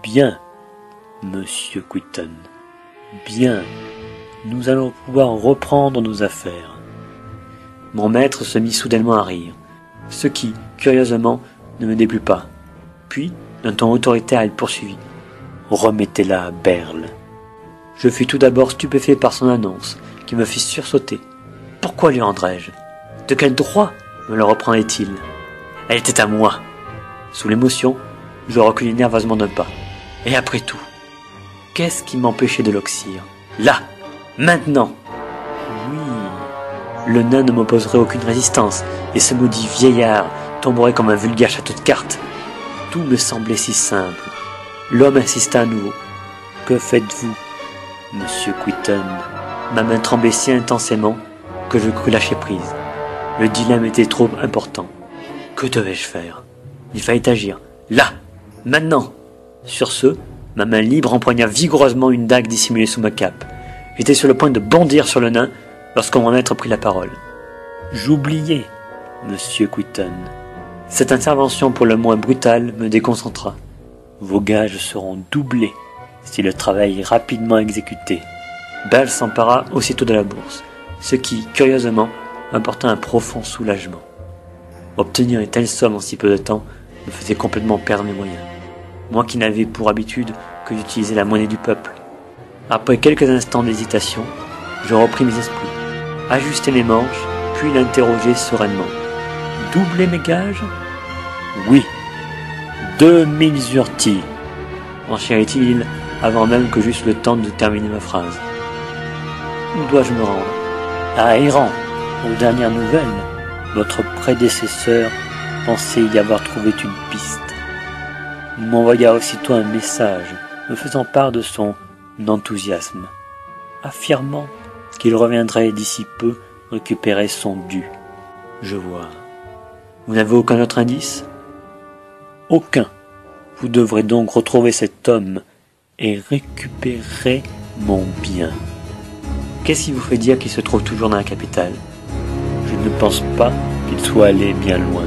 Bien, monsieur Quitton, bien, nous allons pouvoir reprendre nos affaires. » Mon maître se mit soudainement à rire, ce qui, curieusement, ne me déplut pas. Puis, d'un ton autoritaire, il poursuivit. « Remettez-la à Berle. » Je fus tout d'abord stupéfait par son annonce, qui me fit sursauter. Pourquoi lui rendrais-je? De quel droit me le reprendrait-il? Elle était à moi. Sous l'émotion, je reculai nerveusement d'un pas. Et après tout, qu'est-ce qui m'empêchait de l'oxyre? Là, maintenant. Oui, le nain ne m'opposerait aucune résistance, et ce maudit vieillard tomberait comme un vulgaire château de cartes. Tout me semblait si simple. L'homme insista à nouveau. Que faites-vous, monsieur Quitton? Ma main tremblait si intensément que je crus lâcher prise. Le dilemme était trop important. Que devais-je faire? Il fallait agir. Là, maintenant. Sur ce, ma main libre empoigna vigoureusement une dague dissimulée sous ma cape. J'étais sur le point de bondir sur le nain lorsque mon maître prit la parole. J'oubliais, monsieur Quitton. Cette intervention pour le moins brutale me déconcentra. Vos gages seront doublés si le travail est rapidement exécuté. Berle s'empara aussitôt de la bourse, ce qui, curieusement, m'apporta un profond soulagement. Obtenir une telle somme en si peu de temps me faisait complètement perdre mes moyens. Moi qui n'avais pour habitude que d'utiliser la monnaie du peuple. Après quelques instants d'hésitation, je repris mes esprits, ajustai mes manches, puis l'interrogeai sereinement. Doubler mes gages? Oui. 2000 zurtis, enchérit-il avant même que j'eusse le temps de terminer ma phrase. Où dois-je me rendre? À Héran. Aux dernières nouvelles, votre prédécesseur pensait y avoir trouvé une piste. Il m'envoya aussitôt un message me faisant part de son enthousiasme, affirmant qu'il reviendrait d'ici peu récupérer son dû. Je vois. Vous n'avez aucun autre indice? Aucun. Vous devrez donc retrouver cet homme et récupérer mon bien. Qu'est-ce qui vous fait dire qu'il se trouve toujours dans la capitale? Je ne pense pas qu'il soit allé bien loin.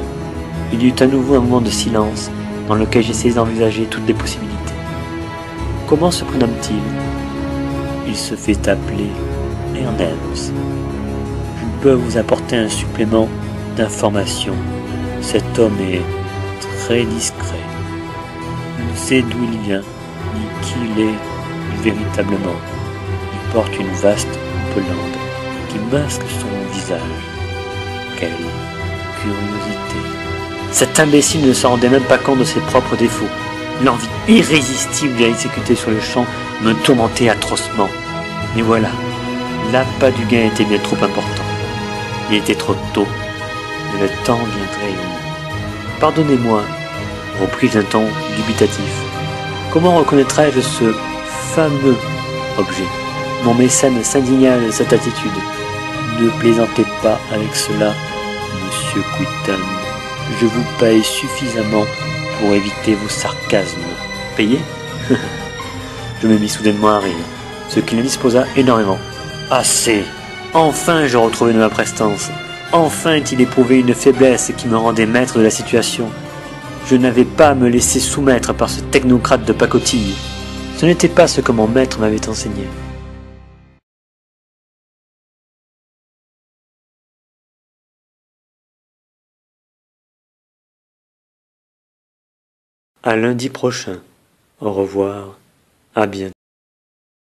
Il y eut à nouveau un moment de silence dans lequel j'essayais d'envisager toutes les possibilités. Comment se prénomme-t-il? Il se fait appeler Ernest. Je peux vous apporter un supplément d'information. Cet homme est très discret. Je ne sais d'où il vient, ni qui il est véritablement. Il porte une vaste houppelande qui masque son visage. Quelle curiosité! Cet imbécile ne se rendait même pas compte de ses propres défauts. L'envie irrésistible de l'exécuter sur le champ me tourmentait atrocement. Mais voilà, l'appât du gain était bien trop important. Il était trop tôt, mais le temps viendrait où? Pardonnez-moi, repris-je d'un ton dubitatif. Comment reconnaîtrais-je ce fameux objet? Mon mécène s'indigna de cette attitude. Ne plaisantez pas avec cela, monsieur Quitton. Je vous paye suffisamment pour éviter vos sarcasmes. Payé? Je me mis soudainement à rire, ce qui l'indisposa énormément. Assez! Enfin je retrouvais de ma prestance. Enfin il éprouvait une faiblesse qui me rendait maître de la situation. Je n'avais pas à me laisser soumettre par ce technocrate de pacotille. Ce n'était pas ce que mon maître m'avait enseigné. À lundi prochain. Au revoir. À bientôt.